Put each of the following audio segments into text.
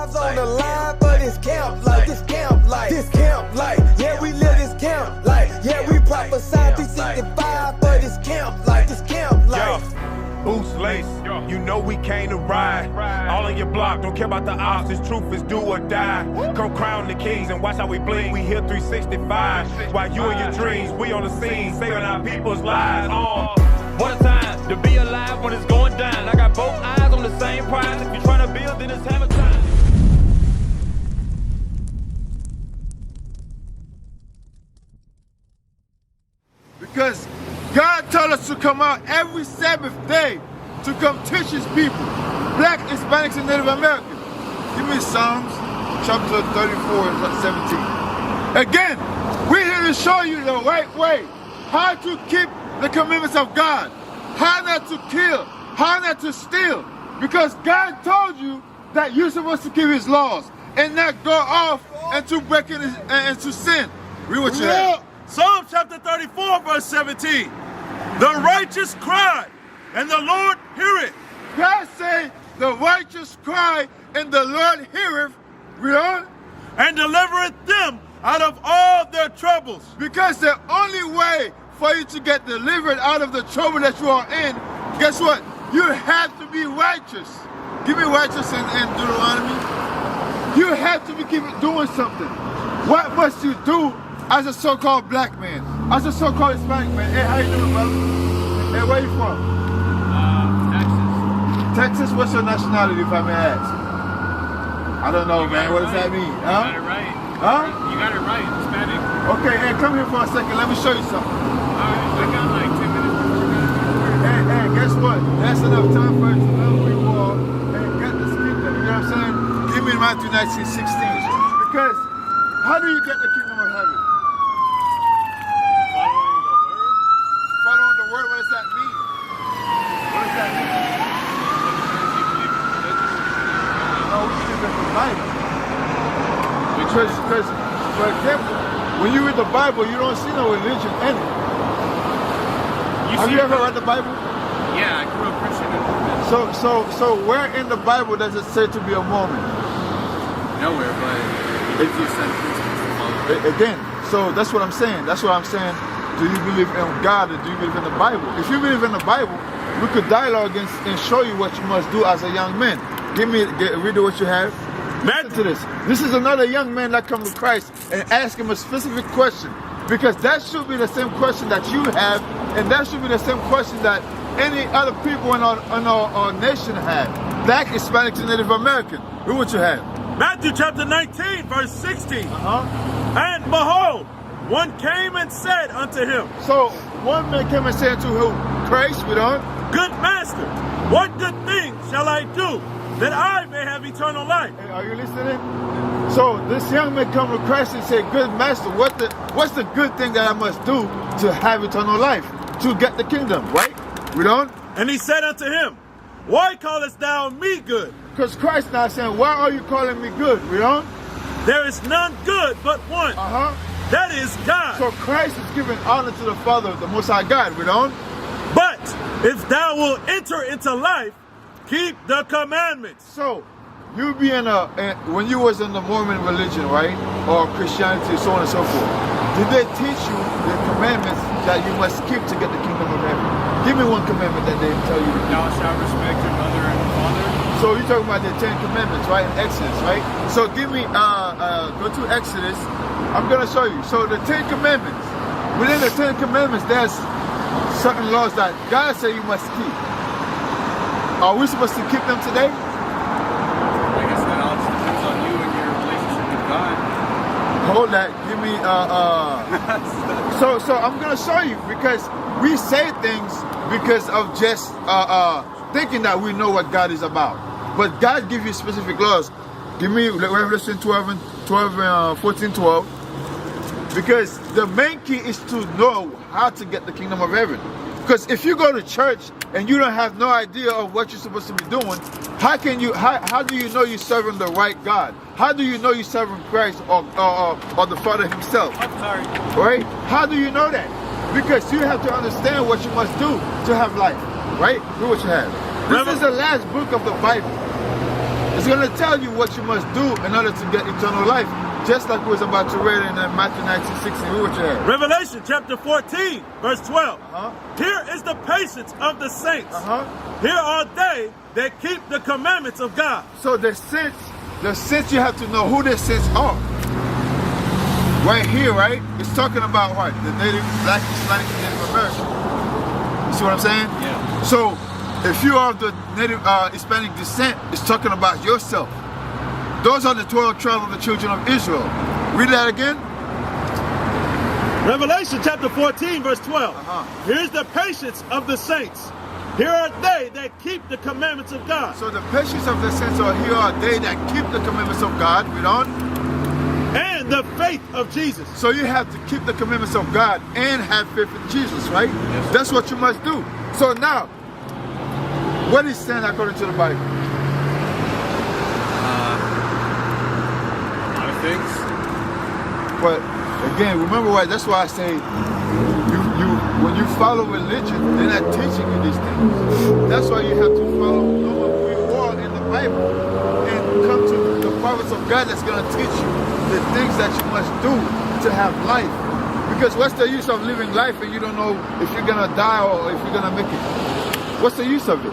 lives on the line for this camp life, this camp life, this camp life. Yeah, we live this camp life. Yeah, we prophesy 365 for this camp life, this camp life. Boots lace, you know we came to ride. All on your block, don't care about the odds. This truth is do or die. Come crown the kings and watch how we bling. We here 365. While you and your dreams, we on the scene, saving our people's lives. What a time to be alive when it's going down. I got both eyes on the same prize. If you're trying to build, then it's hammer time. Because God told us to come out every Sabbath day to come teach his people, Black, Hispanics, and Native Americans. Give me Psalms chapter 34, 17. Again, we're here to show you the right way, how to keep the commandments of God, how not to kill, how not to steal. Because God told you that you're supposed to keep his laws and not go off into breaking into sin. Read what you have. Psalm chapter 34, verse 17. The righteous cry, and the Lord heareth. God say, the righteous cry, and the Lord heareth. Read on. And delivereth them out of all their troubles. Because the only way for you to get delivered out of the trouble that you are in, guess what? You have to be righteous. Give me righteous in Deuteronomy. You have to keep doing something. What must you do as a so-called black man, as a so-called Hispanic man? Hey, how you doing, brother? Hey, where you from? Texas. Texas? What's your nationality, if I may ask? I don't know, man. What does that mean? Huh? You got it right. Huh? You got it right, Hispanic. Okay, hey, come here for a second. Let me show you something. I got like 10 minutes before we got to Hey, guess what? That's enough time for us to love people all and get this kingdom. You know what I'm saying? Give me Matthew 19:16. Because how do you get the kingdom of heaven? Following the word, what does that mean? What does that mean? No, we believe in the Bible. Because, for example, when you read the Bible, you don't see no religion in it. Have you ever read the Bible? Yeah, I grew up Christian and Mormon. So where in the Bible does it say to be a Mormon? Nowhere, but if you said principles to follow. Again, so that's what I'm saying. That's what I'm saying. Do you believe in God or do you believe in the Bible? If you believe in the Bible, we could dialogue and show you what you must do as a young man. Read what you have. Listen to this. This is another young man that comes to Christ and ask him a specific question. Because that should be the same question that you have, and that should be the same question that any other people in our nation have. Black, Hispanic, and Native American. Read what you have. Matthew chapter 19, verse 16. And behold, one came and said unto him. So one man came and said unto who? Christ, we don't. Good master, what good thing shall I do that I may have eternal life? Hey, are you listening? So this young man come to Christ and say, good master, what's the good thing that I must do to have eternal life, to get the kingdom, right? We don't. And he said unto him, why callest thou me good? Because Christ now saying, why are you calling me good? We don't. There is none good but one. That is God. So Christ is giving honor to the Father, the Most High God. We don't. But if thou wilt enter into life, keep the commandments. So you be when you was in the Mormon religion, right? Or Christianity, so on and so forth. Did they teach you the commandments that you must keep to get the kingdom of heaven? Give me one commandment that they tell you to keep. Thou shalt respect your mother and father. So you're talking about the 10 commandments, right? In Exodus, right? So give me, go to Exodus. I'm going to show you. So the 10 commandments. Within the 10 commandments, there's certain laws that God said you must keep. Are we supposed to keep them today? I guess that all depends on you and your relationship with God. Hold that. Give me, So I'm going to show you, because we say things because of just thinking that we know what God is about. But God gives you specific laws. Give me Revelation 14, 12. Because the main key is to know how to get the kingdom of heaven. Because if you go to church and you don't have no idea of what you're supposed to be doing, how do you know you're serving the right God? How do you know you're serving Christ or the Father himself? I'm sorry. Right? How do you know that? Because you have to understand what you must do to have life. Right? Do what you have. This is the last book of the Bible. It's going to tell you what you must do in order to get eternal life. Just like we was about to read in Matthew 19:16. What you had? Revelation chapter 14, verse 12. Here is the patience of the saints. Here are they that keep the commandments of God. So the saints, you have to know who the saints are. Right here, right? It's talking about what? The native, black, Hispanic, and Native American. You see what I'm saying? Yeah. So if you are of the native Hispanic descent, it's talking about yourself. Those are the 12 tribes of the children of Israel. Read that again. Revelation chapter 14, verse 12. Here's the patience of the saints. Here are they that keep the commandments of God. So the patience of the saints are here are they that keep the commandments of God. Read on. And the faith of Jesus. So you have to keep the commandments of God and have faith in Jesus, right? Yes. That's what you must do. So now, what is sin according to the Bible? A lot of things. But again, remember what? That's why I say, when you follow religion, they're not teaching you these things. That's why you have to follow who you are in the Bible and come to the prophets of God that's going to teach you the things that you must do to have life. Because what's the use of living life and you don't know if you're going to die or if you're going to make it? What's the use of it?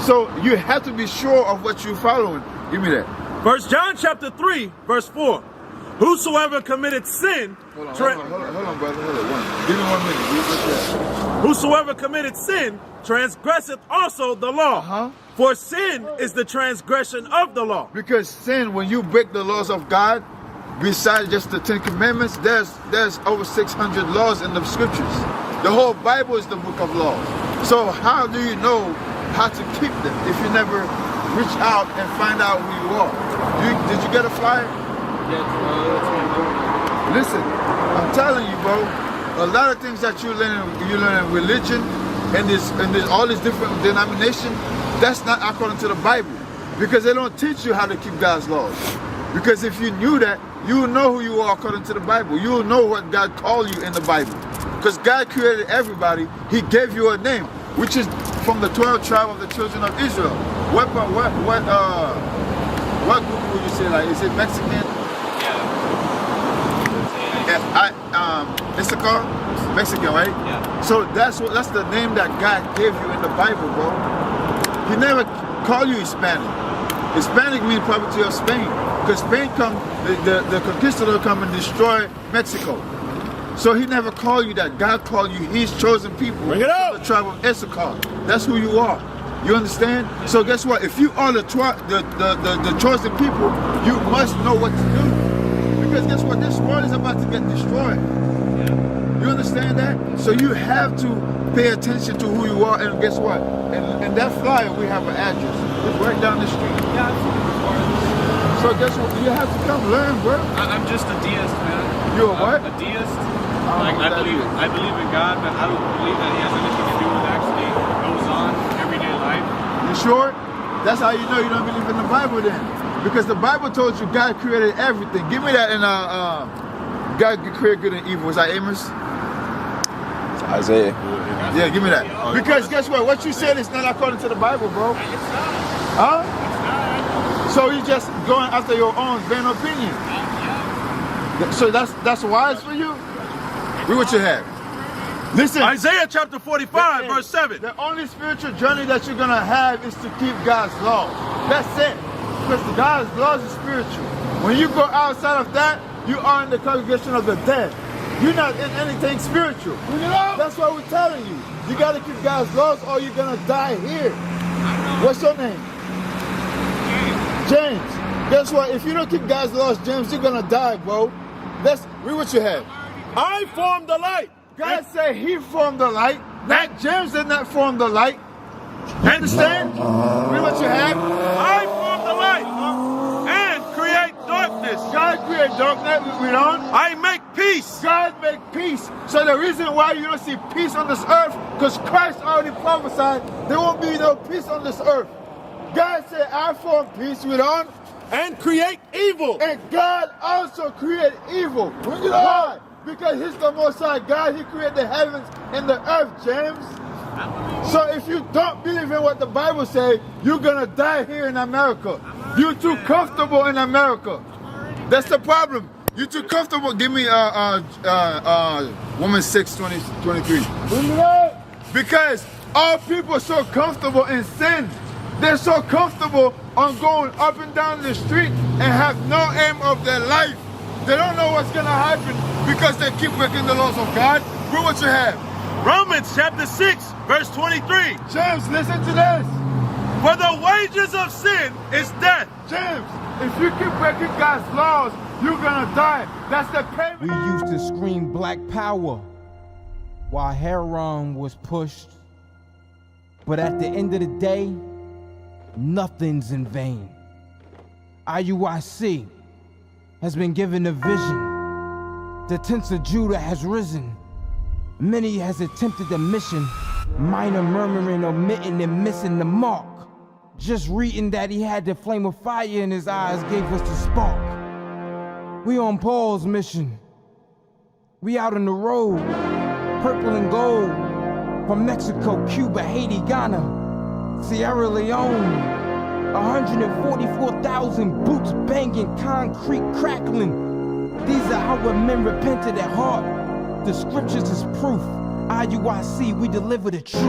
So you have to be sure of what you're following. Give me that. 1 John chapter 3, verse 4. Whosoever committed sin... Hold on, brother. Hold on. Give me 1 minute. Read what's that. Whosoever committed sin transgresseth also the law. For sin is the transgression of the law. Because sin, when you break the laws of God, besides just the 10 Commandments, there's over 600 laws in the scriptures. The whole Bible is the book of laws. So how do you know how to keep them if you never reach out and find out who you are? Did you get a flyer? Listen, I'm telling you, bro, a lot of things that you learn in religion and there's all these different denominations, that's not according to the Bible. Because they don't teach you how to keep God's laws. Because if you knew that, you would know who you are according to the Bible. You will know what God called you in the Bible. Because God created everybody. He gave you a name, which is from the 12 tribes of the children of Israel. What group would you say? Like, is it Mexican? Issachar? Mexican, right? Yeah. So that's the name that God gave you in the Bible, bro. He never called you Hispanic. Hispanic means property of Spain. Because Spain the conquistador come and destroy Mexico. So he never called you that. God called you his chosen people. Bring it up. The tribe of Issachar. That's who you are. You understand? So guess what? If you are the chosen people, you must know what to do. Because guess what? This world is about to get destroyed. You understand that? So you have to pay attention to who you are. And guess what? In that flyer, we have an address. It's right down the street. Yeah, I've seen it before. So guess what? You have to come learn, bro. I'm just a deist, man. You're a what? A deist. Like I believe in God, but I don't believe that He has anything to do with actually goes on everyday life. You sure? That's how you know you don't believe in the Bible then. Because the Bible told you God created everything. Give me that in God created good and evil. Was that Amos? It's Isaiah. Yeah, give me that. Because guess what? What you said is not according to the Bible, bro. It's not. Huh? It's not. So you just going after your own vain opinion. Yeah. So that's wise for you? Read what you have. Listen. Isaiah chapter 45, verse 7. The only spiritual journey that you're going to have is to keep God's law. That's it. Because God's laws is spiritual. When you go outside of that, you are in the congregation of the dead. You're not in anything spiritual. That's why we're telling you. You got to keep God's laws or you're going to die here. What's your name? James. Guess what? If you don't keep God's laws, James, you're going to die, bro. Read what you have. I formed the light. God said he formed the light. Not James did not form the light. You understand? Read what you have. I formed the light and create darkness. God created darkness. Read on. I make peace. God make peace. So the reason why you don't see peace on this earth, because Christ already prophesied there won't be no peace on this earth. God said, I form peace. Read on. And create evil. And God also created evil. Why? Because he's the Most High God. He created the heavens and the earth, James. So if you don't believe in what the Bible says, you're gonna die here in America. You're too comfortable in America. That's the problem. You're too comfortable. Give me Romans 6:23. Because all people are so comfortable in sin. They're so comfortable on going up and down the street and have no aim of their life. They don't know what's gonna happen because they keep breaking the laws of God. Read what you have. Romans chapter 6, verse 23. James, listen to this. For the wages of sin is death. James, if you keep breaking God's laws, you're gonna die. That's the payment. We used to scream black power while heroin was pushed. But at the end of the day, nothing's in vain. Iuic has been given a vision. The tents of Judah has risen. Many has attempted the mission, minor murmuring, omitting, and missing the mark. Just reading that he had the flame of fire in his eyes gave us the spark. We on Paul's mission. We out on the road, purple and gold, from Mexico, Cuba, Haiti, Ghana, Sierra Leone. 144,000 boots banging, concrete crackling. These are our men repented at heart. The scriptures is proof. Iuic, we deliver the truth.